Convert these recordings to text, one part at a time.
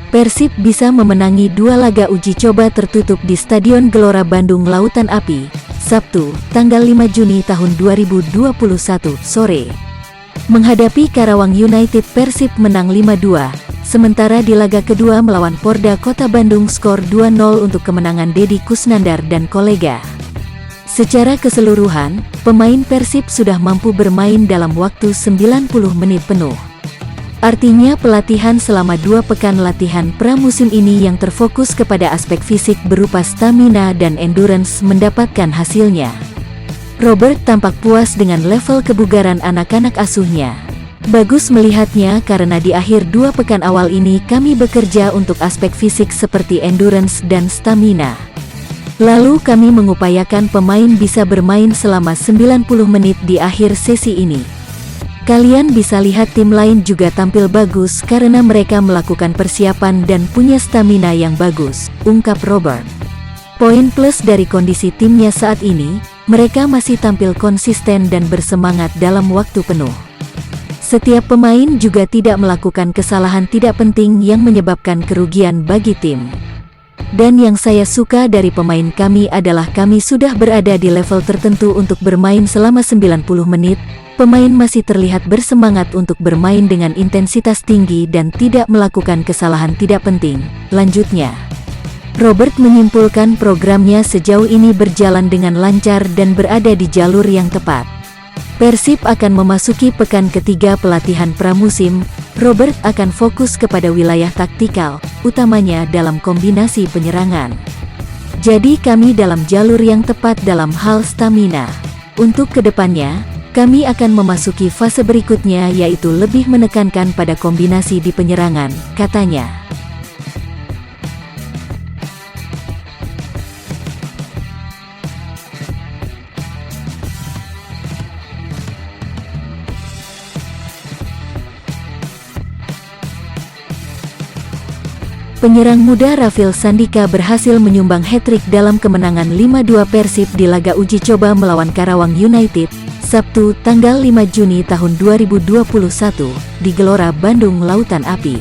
Persib bisa memenangi 2 laga uji coba tertutup di Stadion Gelora Bandung Lautan Api, Sabtu, tanggal 5 Juni tahun 2021, sore. Menghadapi Karawang United, Persib menang 5-2, sementara di laga kedua melawan Porda Kota Bandung skor 2-0 untuk kemenangan Deddy Kusnandar dan kolega. Secara keseluruhan, pemain Persib sudah mampu bermain dalam waktu 90 menit penuh. Artinya pelatihan selama 2 pekan latihan pramusim ini yang terfokus kepada aspek fisik berupa stamina dan endurance mendapatkan hasilnya. Robert tampak puas dengan level kebugaran anak-anak asuhnya. Bagus melihatnya karena di akhir 2 pekan awal ini kami bekerja untuk aspek fisik seperti endurance dan stamina. Lalu kami mengupayakan pemain bisa bermain selama 90 menit di akhir sesi ini. Kalian bisa lihat tim lain juga tampil bagus karena mereka melakukan persiapan dan punya stamina yang bagus, ungkap Robert. Poin plus dari kondisi timnya saat ini, mereka masih tampil konsisten dan bersemangat dalam waktu penuh. Setiap pemain juga tidak melakukan kesalahan tidak penting yang menyebabkan kerugian bagi tim. Dan yang saya suka dari pemain kami adalah kami sudah berada di level tertentu untuk bermain selama 90 menit. Pemain masih terlihat bersemangat untuk bermain dengan intensitas tinggi dan tidak melakukan kesalahan tidak penting, lanjutnya. Robert menyimpulkan programnya sejauh ini berjalan dengan lancar dan berada di jalur yang tepat. Persib akan memasuki pekan ketiga pelatihan pramusim. Robert akan fokus kepada wilayah taktikal, utamanya dalam kombinasi penyerangan. Jadi kami dalam jalur yang tepat dalam hal stamina. Untuk kedepannya, kami akan memasuki fase berikutnya yaitu lebih menekankan pada kombinasi di penyerangan, katanya. Penyerang muda Rafil Sandika berhasil menyumbang hat-trick dalam kemenangan 5-2 Persib di laga uji coba melawan Karawang United, Sabtu, tanggal 5 Juni tahun 2021, di Gelora Bandung Lautan Api.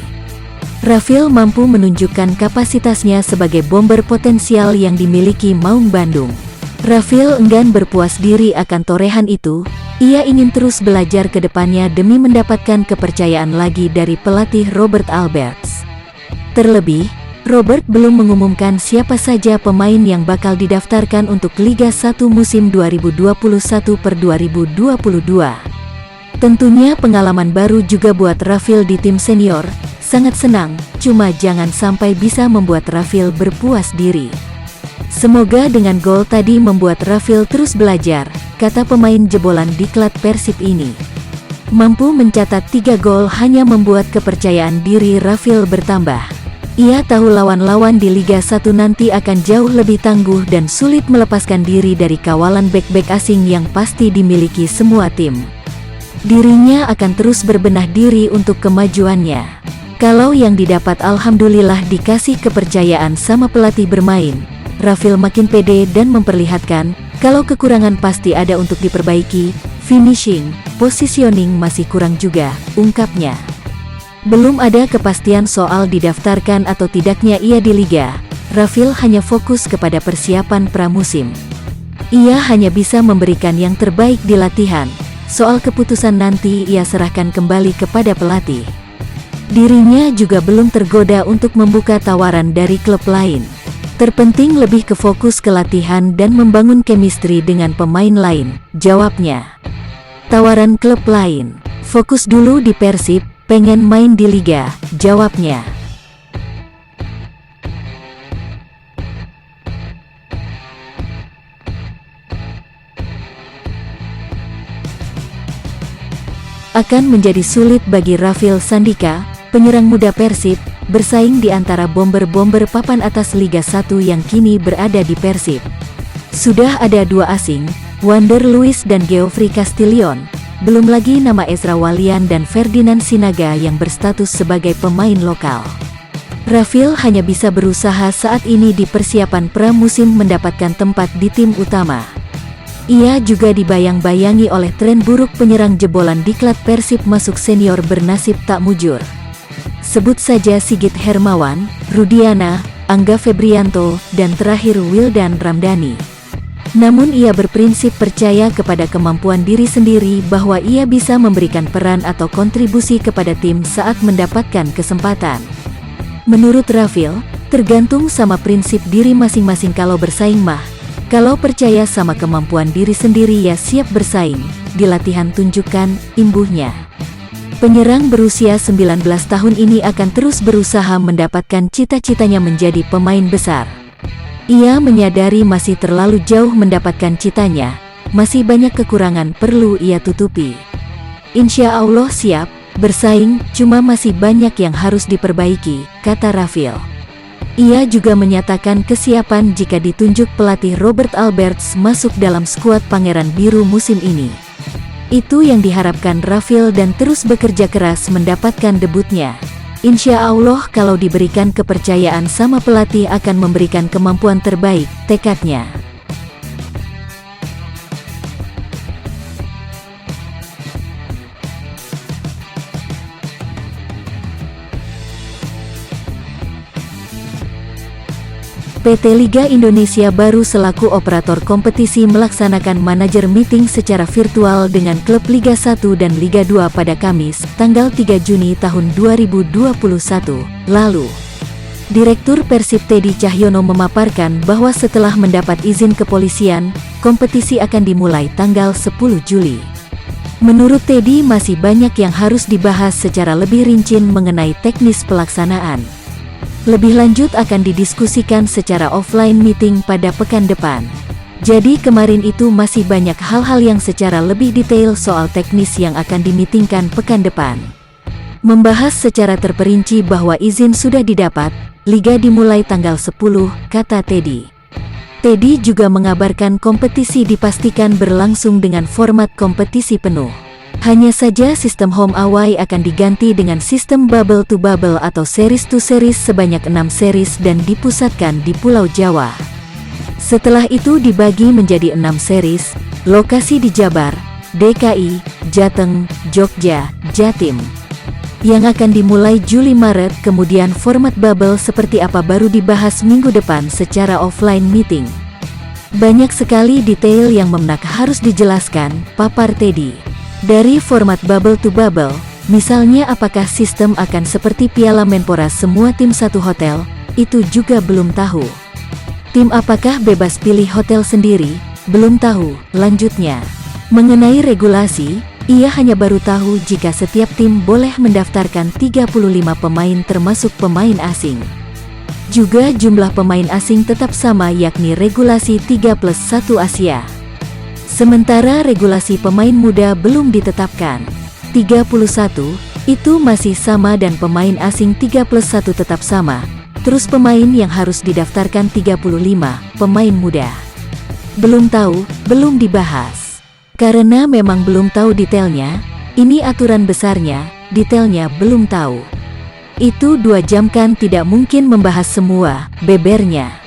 Rafil mampu menunjukkan kapasitasnya sebagai bomber potensial yang dimiliki Maung Bandung. Rafil enggan berpuas diri akan torehan itu, ia ingin terus belajar ke depannya demi mendapatkan kepercayaan lagi dari pelatih Robert Alberts. Terlebih, Robert belum mengumumkan siapa saja pemain yang bakal didaftarkan untuk Liga 1 musim 2021/2022. Tentunya pengalaman baru juga buat Rafil di tim senior, sangat senang, cuma jangan sampai bisa membuat Rafil berpuas diri. Semoga dengan gol tadi membuat Rafil terus belajar, kata pemain jebolan diklat Persib ini. Mampu mencatat 3 gol hanya membuat kepercayaan diri Rafil bertambah. Ia tahu lawan-lawan di Liga 1 nanti akan jauh lebih tangguh dan sulit melepaskan diri dari kawalan bek-bek asing yang pasti dimiliki semua tim. Dirinya akan terus berbenah diri untuk kemajuannya. Kalau yang didapat alhamdulillah dikasih kepercayaan sama pelatih bermain, Rafil makin pede dan memperlihatkan, kalau kekurangan pasti ada untuk diperbaiki, finishing, positioning masih kurang juga, ungkapnya. Belum ada kepastian soal didaftarkan atau tidaknya ia di Liga, Rafil hanya fokus kepada persiapan pramusim. Ia hanya bisa memberikan yang terbaik di latihan, soal keputusan nanti ia serahkan kembali kepada pelatih. Dirinya juga belum tergoda untuk membuka tawaran dari klub lain. Terpenting lebih ke fokus ke latihan dan membangun chemistry dengan pemain lain, jawabnya. Tawaran klub lain, fokus dulu di Persib. Pengen main di Liga, jawabnya. Akan menjadi sulit bagi Rafil Sandika, penyerang muda Persib, bersaing di antara bomber-bomber papan atas Liga 1 yang kini berada di Persib. Sudah ada 2 asing, Wander Luiz dan Geoffrey Castillion. Belum lagi nama Ezra Walian dan Ferdinand Sinaga yang berstatus sebagai pemain lokal. Rafil hanya bisa berusaha saat ini di persiapan pramusim mendapatkan tempat di tim utama. Ia juga dibayang-bayangi oleh tren buruk penyerang jebolan diklat Persib masuk senior bernasib tak mujur. Sebut saja Sigit Hermawan, Rudiana, Angga Febrianto, dan terakhir Wildan Ramdhani. Namun ia berprinsip percaya kepada kemampuan diri sendiri bahwa ia bisa memberikan peran atau kontribusi kepada tim saat mendapatkan kesempatan. Menurut Rafil, tergantung sama prinsip diri masing-masing. Kalau bersaing mah, kalau percaya sama kemampuan diri sendiri ya siap bersaing, di latihan tunjukkan, imbuhnya. Penyerang berusia 19 tahun ini akan terus berusaha mendapatkan cita-citanya menjadi pemain besar. Ia menyadari masih terlalu jauh mendapatkan citanya, masih banyak kekurangan perlu ia tutupi. Insya Allah siap bersaing, cuma masih banyak yang harus diperbaiki, kata Rafil. Ia juga menyatakan kesiapan jika ditunjuk pelatih Robert Alberts masuk dalam skuad Pangeran Biru musim ini. Itu yang diharapkan Rafil dan terus bekerja keras mendapatkan debutnya. Insya Allah kalau diberikan kepercayaan sama pelatih akan memberikan kemampuan terbaik, tekadnya. PT Liga Indonesia baru selaku operator kompetisi melaksanakan manajer meeting secara virtual dengan klub Liga 1 dan Liga 2 pada Kamis, tanggal 3 Juni tahun 2021, lalu. Direktur Persib Teddy Cahyono memaparkan bahwa setelah mendapat izin kepolisian, kompetisi akan dimulai tanggal 10 Juli. Menurut Teddy masih banyak yang harus dibahas secara lebih rinci mengenai teknis pelaksanaan. Lebih lanjut akan didiskusikan secara offline meeting pada pekan depan. Jadi kemarin itu masih banyak hal-hal yang secara lebih detail soal teknis yang akan dimitingkan pekan depan. Membahas secara terperinci bahwa izin sudah didapat, Liga dimulai tanggal 10, kata Teddy. Teddy juga mengabarkan kompetisi dipastikan berlangsung dengan format kompetisi penuh. Hanya saja sistem home away akan diganti dengan sistem bubble to bubble atau series to series sebanyak 6 series dan dipusatkan di Pulau Jawa. Setelah itu dibagi menjadi 6 series, lokasi di Jabar, DKI, Jateng, Jogja, Jatim. Yang akan dimulai Juli-Maret, kemudian format bubble seperti apa baru dibahas minggu depan secara offline meeting. Banyak sekali detail yang memenak harus dijelaskan, papar Teddy. Dari format bubble to bubble, misalnya apakah sistem akan seperti Piala Menpora semua tim satu hotel, itu juga belum tahu. Tim apakah bebas pilih hotel sendiri, belum tahu. Lanjutnya, mengenai regulasi, ia hanya baru tahu jika setiap tim boleh mendaftarkan 35 pemain termasuk pemain asing. Juga jumlah pemain asing tetap sama yakni regulasi 3+1 Asia. Sementara regulasi pemain muda belum ditetapkan. 31, itu masih sama dan pemain asing 3+1 tetap sama. Terus pemain yang harus didaftarkan 35, pemain muda. Belum tahu, belum dibahas. Karena memang belum tahu detailnya, ini aturan besarnya, detailnya belum tahu. Itu 2 jam kan tidak mungkin membahas semua, bebernya.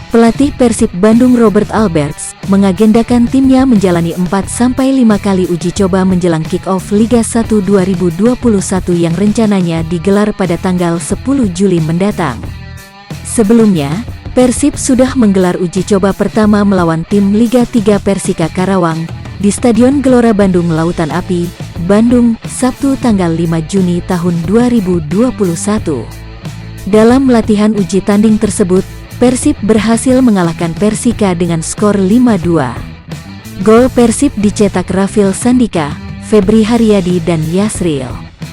Pelatih Persib Bandung Robert Alberts mengagendakan timnya menjalani 4-5 kali uji coba menjelang kick-off Liga 1 2021 yang rencananya digelar pada tanggal 10 Juli mendatang. Sebelumnya, Persib sudah menggelar uji coba pertama melawan tim Liga 3 Persika Karawang di Stadion Gelora Bandung Lautan Api, Bandung, Sabtu tanggal 5 Juni tahun 2021. Dalam latihan uji tanding tersebut, Persib berhasil mengalahkan Persika dengan skor 5-2. Gol Persib dicetak Rafil Sandika, Febri Haryadi dan Yasril.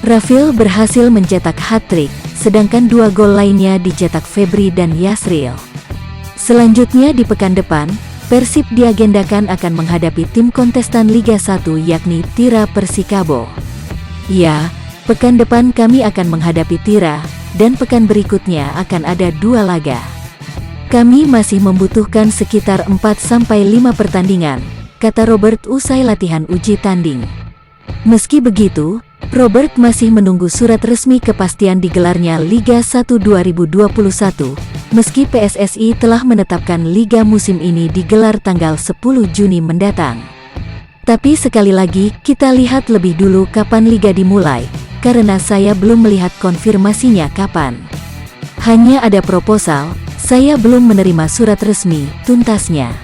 Rafil berhasil mencetak hat-trick, sedangkan 2 gol lainnya dicetak Febri dan Yasril. Selanjutnya di pekan depan, Persib diagendakan akan menghadapi tim kontestan Liga 1 yakni Tira Persikabo. Ya, pekan depan kami akan menghadapi Tira, dan pekan berikutnya akan ada 2 laga. Kami masih membutuhkan sekitar 4-5 pertandingan, kata Robert usai latihan uji tanding. Meski begitu, Robert masih menunggu surat resmi kepastian digelarnya Liga 1 2021, meski PSSI telah menetapkan Liga musim ini digelar tanggal 10 Juni mendatang. Tapi sekali lagi, kita lihat lebih dulu kapan Liga dimulai, karena saya belum melihat konfirmasinya kapan. Hanya ada proposal, saya belum menerima surat resmi tuntasnya.